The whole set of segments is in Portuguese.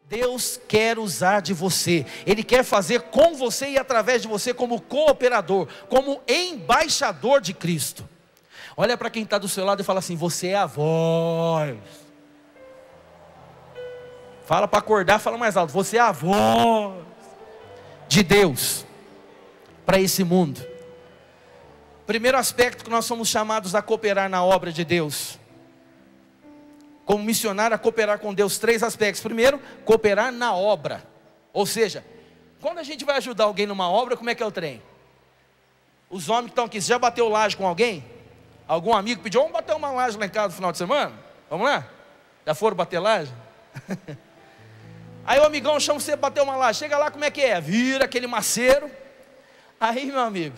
Deus quer usar de você, Ele quer fazer com você e através de você como cooperador, como embaixador de Cristo. Olha para quem está do seu lado e fala assim: você é a voz. Fala para acordar, fala mais alto: você é a voz de Deus para esse mundo. Primeiro aspecto que nós somos chamados a cooperar na obra de Deus, como missionário, a cooperar com Deus, 3 aspectos. Primeiro, cooperar na obra. Ou seja, quando a gente vai ajudar alguém numa obra, como é que é o trem? Os homens que estão aqui, você já bateu laje com alguém? Algum amigo pediu: vamos bater uma laje lá em casa no final de semana? Vamos lá? Já foram bater laje? Aí o amigão chama você para bater uma laje. Chega lá, como é que é? Vira aquele maceiro. Aí, meu amigo,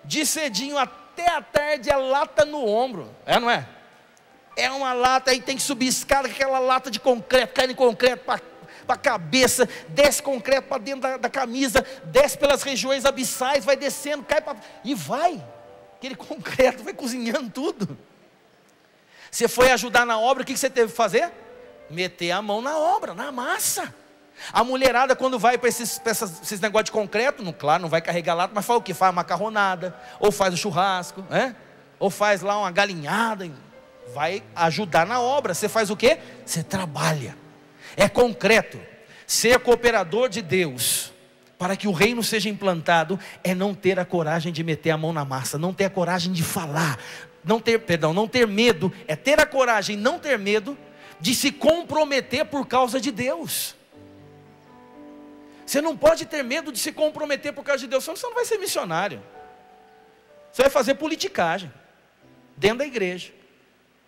de cedinho até a tarde, a lata no ombro. É, não é? É uma lata, aí tem que subir escada, aquela lata de concreto, cai em concreto para a cabeça, desce concreto para dentro da camisa, desce pelas regiões abissais, vai descendo, cai para... e vai, aquele concreto vai cozinhando tudo. Você foi ajudar na obra, o que você teve que fazer? Meter a mão na obra, na massa. A mulherada, quando vai para esses negócios de concreto, claro, não vai carregar lata, mas faz o que? Faz uma macarronada, ou faz o churrasco, ou faz lá uma galinhada, vai ajudar na obra. Você faz o quê? Você trabalha, é concreto. Ser cooperador de Deus, para que o reino seja implantado, é não ter a coragem de meter a mão na massa, não ter a coragem de falar, não ter medo, é ter a coragem, não ter medo, de se comprometer por causa de Deus. Você não pode ter medo de se comprometer por causa de Deus, senão você não vai ser missionário. Você vai fazer politicagem dentro da igreja.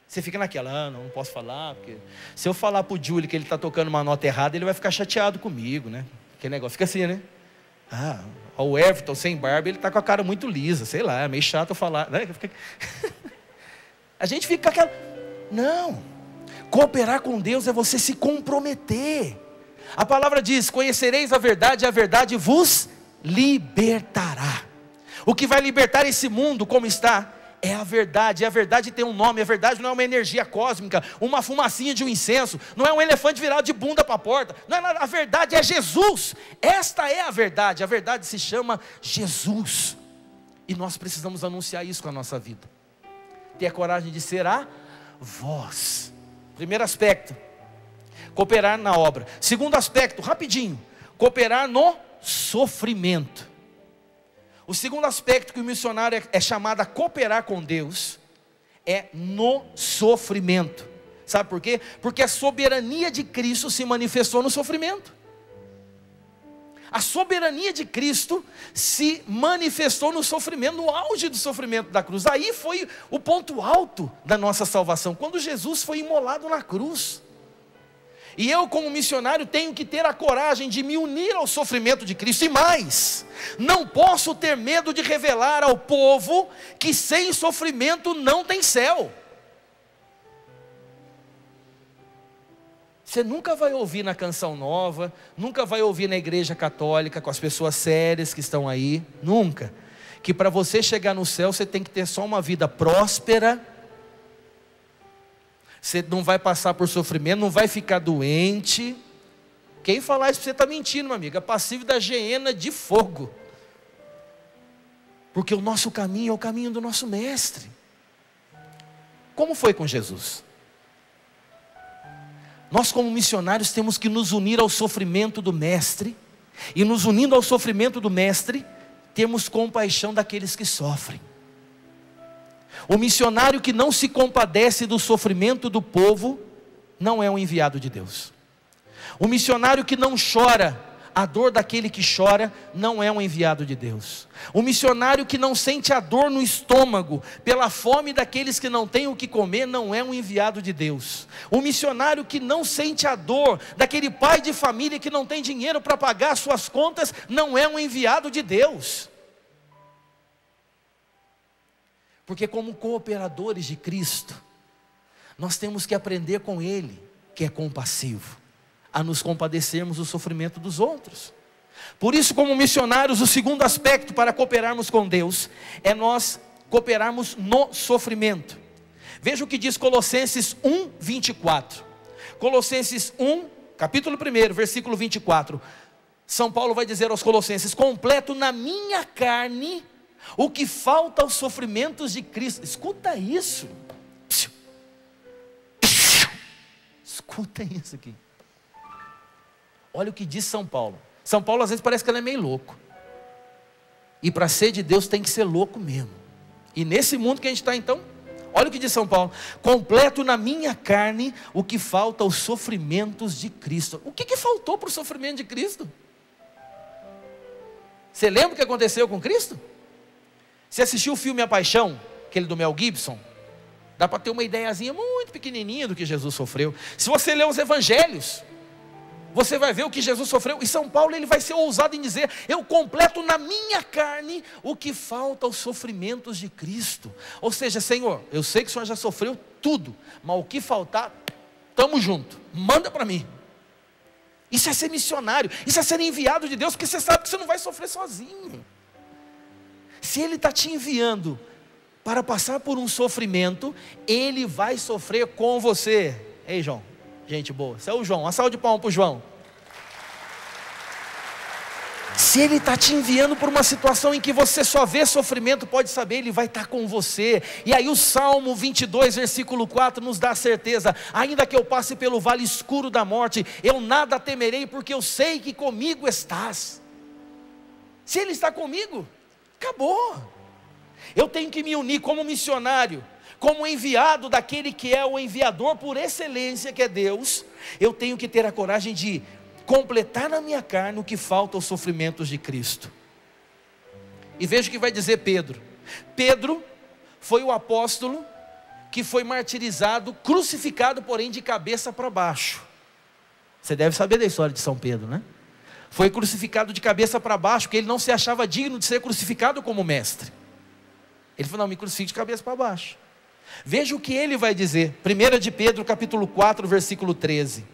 Você fica naquela: não posso falar, porque se eu falar para o Júlio que ele está tocando uma nota errada, ele vai ficar chateado comigo, né? Aquele negócio fica assim, né? O Everton sem barba, ele está com a cara muito lisa, sei lá, é meio chato eu falar, né? A gente fica com aquela... Não, cooperar com Deus é você se comprometer. A palavra diz: conhecereis a verdade e a verdade vos libertará. O que vai libertar esse mundo como está é a verdade. E a verdade tem um nome. A verdade não é uma energia cósmica, uma fumacinha de um incenso, não é um elefante virado de bunda para a porta, não é nada. A verdade é Jesus. Esta é a verdade. A verdade se chama Jesus, e nós precisamos anunciar isso com a nossa vida, ter a coragem de ser a voz. Primeiro aspecto, cooperar na obra. Segundo aspecto, rapidinho, cooperar no sofrimento. O segundo aspecto que o missionário é chamado a cooperar com Deus é no sofrimento. Sabe por quê? Porque a soberania de Cristo se manifestou no sofrimento. A soberania de Cristo se manifestou no sofrimento, no auge do sofrimento da cruz. Aí foi o ponto alto da nossa salvação, quando Jesus foi imolado na cruz. E eu, como missionário, tenho que ter a coragem de me unir ao sofrimento de Cristo. E mais, não posso ter medo de revelar ao povo que sem sofrimento não tem céu. Você nunca vai ouvir na Canção Nova, nunca vai ouvir na igreja católica, com as pessoas sérias que estão aí, nunca, que para você chegar no céu, você tem que ter só uma vida próspera, você não vai passar por sofrimento, não vai ficar doente. Quem falar isso para você está mentindo, meu amigo. É passivo da hiena de fogo. Porque o nosso caminho é o caminho do nosso mestre. Como foi com Jesus? Nós, como missionários, temos que nos unir ao sofrimento do mestre. E nos unindo ao sofrimento do mestre, temos compaixão daqueles que sofrem. O missionário que não se compadece do sofrimento do povo não é um enviado de Deus. O missionário que não chora a dor daquele que chora não é um enviado de Deus. O missionário que não sente a dor no estômago pela fome daqueles que não têm o que comer não é um enviado de Deus. O missionário que não sente a dor daquele pai de família que não tem dinheiro para pagar suas contas não é um enviado de Deus. Porque como cooperadores de Cristo, nós temos que aprender com Ele, que é compassivo, a nos compadecermos do sofrimento dos outros. Por isso, como missionários, o segundo aspecto para cooperarmos com Deus é nós cooperarmos no sofrimento. Veja o que diz Colossenses 1:24. Colossenses 1, capítulo 1, versículo 24, São Paulo vai dizer aos Colossenses: completo na minha carne o que falta aos sofrimentos de Cristo. Escuta isso. Escuta isso aqui. Olha o que diz São Paulo. São Paulo às vezes parece que ele é meio louco. E para ser de Deus tem que ser louco mesmo. E nesse mundo que a gente está então, olha o que diz São Paulo: completo na minha carne o que falta aos sofrimentos de Cristo. O que faltou para o sofrimento de Cristo? Você lembra o que aconteceu com Cristo? Você assistiu o filme A Paixão, aquele do Mel Gibson? Dá para ter uma ideiazinha muito pequenininha do que Jesus sofreu. Se você ler os evangelhos, você vai ver o que Jesus sofreu. E São Paulo, ele vai ser ousado em dizer: eu completo na minha carne o que falta aos sofrimentos de Cristo. Ou seja, Senhor, eu sei que o Senhor já sofreu tudo, mas o que faltar, estamos juntos, manda para mim. Isso é ser missionário, isso é ser enviado de Deus, porque você sabe que você não vai sofrer sozinho. Se Ele está te enviando para passar por um sofrimento, Ele vai sofrer com você. Ei, João, gente boa, esse é o João, uma salva de palmas para o João. Se Ele está te enviando por uma situação em que você só vê sofrimento, pode saber, Ele vai estar com você. E aí o Salmo 22, versículo 4 nos dá a certeza: ainda que eu passe pelo vale escuro da morte, eu nada temerei, porque eu sei que comigo estás. Se Ele está comigo, acabou. Eu tenho que me unir como missionário, como enviado daquele que é o enviador por excelência, que é Deus. Eu tenho que ter a coragem de completar na minha carne o que falta aos sofrimentos de Cristo. E veja o que vai dizer Pedro. Pedro foi o apóstolo que foi martirizado, crucificado, porém de cabeça para baixo. Você deve saber da história de São Pedro, né? Foi crucificado de cabeça para baixo, porque ele não se achava digno de ser crucificado como mestre. Ele falou: não, me crucifique de cabeça para baixo. Veja o que ele vai dizer. 1 de Pedro, capítulo 4, versículo 13.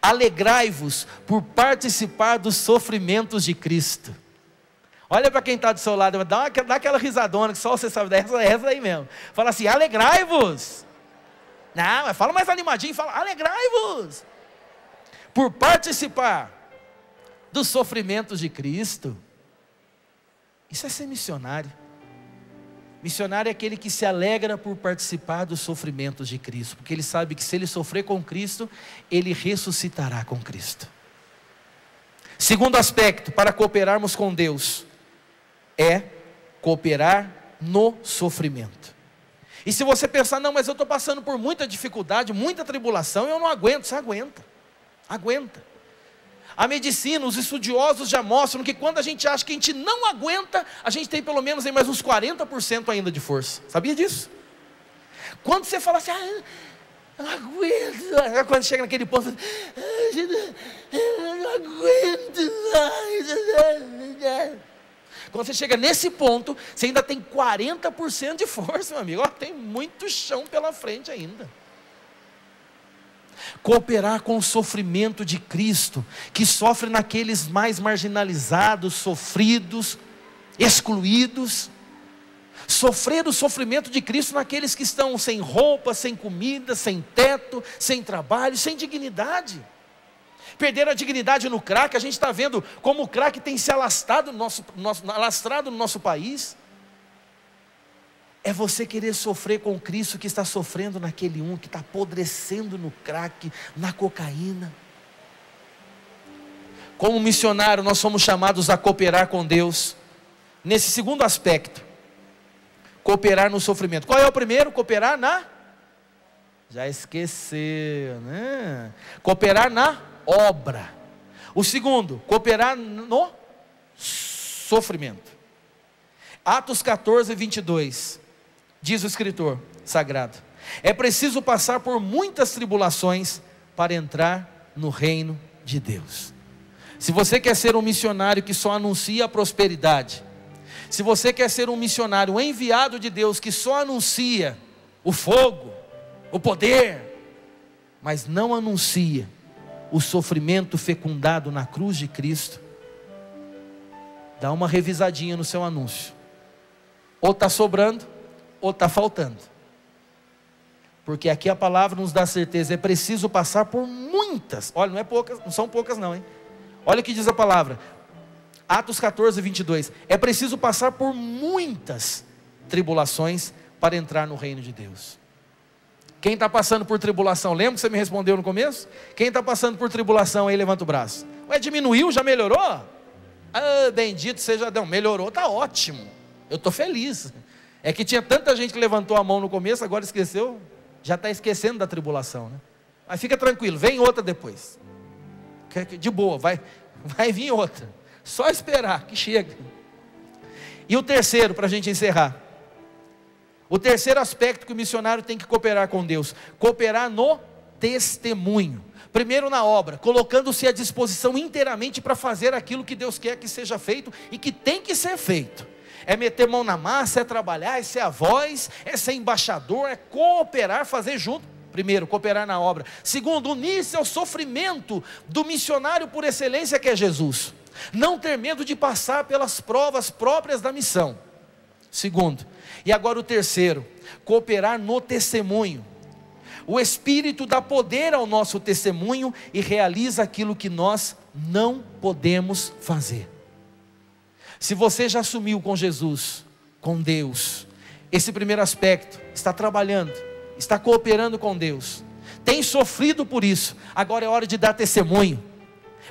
Alegrai-vos por participar dos sofrimentos de Cristo. Olha para quem está do seu lado, dá aquela risadona que só você sabe, essa aí mesmo. Fala assim: alegrai-vos. Não, mas fala mais animadinho, fala: alegrai-vos por participar dos sofrimentos de Cristo. Isso é ser missionário. Missionário é aquele que se alegra por participar dos sofrimentos de Cristo, porque ele sabe que se ele sofrer com Cristo, ele ressuscitará com Cristo. Segundo aspecto, para cooperarmos com Deus, é cooperar no sofrimento. E se você pensar: não, mas eu estou passando por muita dificuldade, muita tribulação, eu não aguento. Você aguenta. A medicina, os estudiosos já mostram que quando a gente acha que a gente não aguenta, a gente tem pelo menos mais uns 40% ainda de força. Sabia disso? Quando você fala assim: eu não aguento, quando chega naquele ponto, eu não aguento mais. Quando você chega nesse ponto, você ainda tem 40% de força, meu amigo. Tem muito chão pela frente ainda. Cooperar com o sofrimento de Cristo, que sofre naqueles mais marginalizados, sofridos, excluídos. Sofrer o sofrimento de Cristo naqueles que estão sem roupa, sem comida, sem teto, sem trabalho, sem dignidade. Perderam a dignidade no crack. A gente está vendo como o crack tem se alastrado no nosso país. É você querer sofrer com Cristo que está sofrendo naquele que está apodrecendo no crack, na cocaína. Como missionário, nós somos chamados a cooperar com Deus nesse segundo aspecto: cooperar no sofrimento. Qual é o primeiro? Cooperar na... Já esqueceu, né? Cooperar na obra. O segundo, cooperar no sofrimento. Atos 14, 22. Diz o escritor sagrado: é preciso passar por muitas tribulações para entrar no reino de Deus. Se você quer ser um missionário que só anuncia a prosperidade, se você quer ser um missionário, um enviado de Deus que só anuncia o fogo, o poder, mas não anuncia o sofrimento fecundado na cruz de Cristo, dá uma revisadinha no seu anúncio. Ou está sobrando, ou está faltando. Porque aqui a palavra nos dá certeza, é preciso passar por muitas, olha, não é poucas, não são poucas não, hein? Olha o que diz a palavra, Atos 14, 22, é preciso passar por muitas tribulações para entrar no reino de Deus. Quem está passando por tribulação, lembra que você me respondeu no começo? Quem está passando por tribulação aí, levanta o braço. Ué, diminuiu, já melhorou? Ah, bendito seja Deus, melhorou, está ótimo, eu estou feliz. É que tinha tanta gente que levantou a mão no começo, agora esqueceu, já está esquecendo da tribulação, né? Mas fica tranquilo, vem outra depois, de boa, vai vir outra, só esperar que chega. E o terceiro, para a gente encerrar, o terceiro aspecto que o missionário tem que cooperar com Deus, cooperar no testemunho. Primeiro na obra, colocando-se à disposição inteiramente para fazer aquilo que Deus quer que seja feito e que tem que ser feito. É meter mão na massa, é trabalhar, é ser a voz, é ser embaixador, é cooperar, fazer junto. Primeiro, cooperar na obra. Segundo, unir-se ao sofrimento do missionário por excelência que é Jesus. Não ter medo de passar pelas provas próprias da missão. Segundo, e agora o terceiro, cooperar no testemunho. O Espírito dá poder ao nosso testemunho e realiza aquilo que nós não podemos fazer. Se você já assumiu com Jesus, com Deus, esse primeiro aspecto, está trabalhando, está cooperando com Deus, tem sofrido por isso, agora é hora de dar testemunho.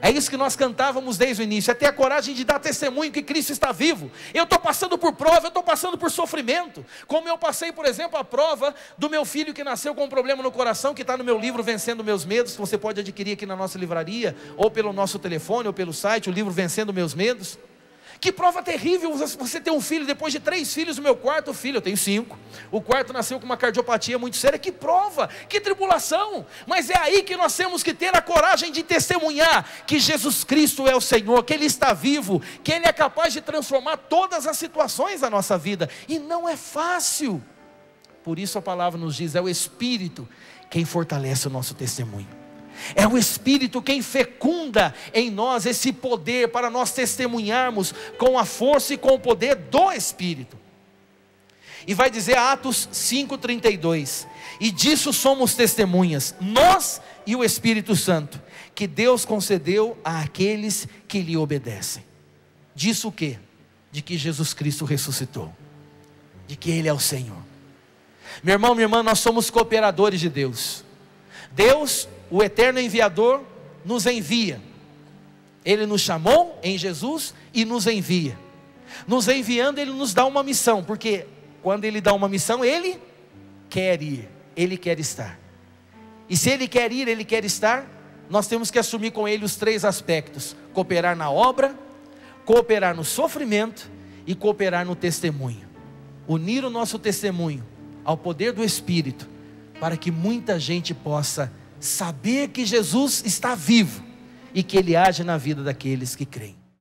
É isso que nós cantávamos desde o início, é ter a coragem de dar testemunho que Cristo está vivo. Eu estou passando por prova, eu estou passando por sofrimento, como eu passei, por exemplo, a prova do meu filho que nasceu com um problema no coração, que está no meu livro Vencendo Meus Medos, que você pode adquirir aqui na nossa livraria, ou pelo nosso telefone, ou pelo site, o livro Vencendo Meus Medos. Que prova terrível você ter um filho, depois de 3 filhos, o meu quarto filho, eu tenho 5, o quarto nasceu com uma cardiopatia muito séria, que prova, que tribulação, mas é aí que nós temos que ter a coragem de testemunhar, que Jesus Cristo é o Senhor, que Ele está vivo, que Ele é capaz de transformar todas as situações da nossa vida, e não é fácil, por isso a palavra nos diz, é o Espírito quem fortalece o nosso testemunho. É o Espírito quem fecunda em nós esse poder para nós testemunharmos com a força e com o poder do Espírito. E vai dizer Atos 5:32, e disso somos testemunhas, nós e o Espírito Santo, que Deus concedeu àqueles que lhe obedecem. Disso o quê? De que Jesus Cristo ressuscitou, de que Ele é o Senhor. Meu irmão, minha irmã, nós somos cooperadores de Deus. Deus, o eterno enviador, nos envia. Ele nos chamou em Jesus e nos envia. Nos enviando, Ele nos dá uma missão, porque quando Ele dá uma missão, Ele quer ir, Ele quer estar. E se Ele quer ir, Ele quer estar, nós temos que assumir com Ele os 3 aspectos: cooperar na obra, cooperar no sofrimento e cooperar no testemunho. Unir o nosso testemunho ao poder do Espírito, para que muita gente possa saber que Jesus está vivo e que Ele age na vida daqueles que creem.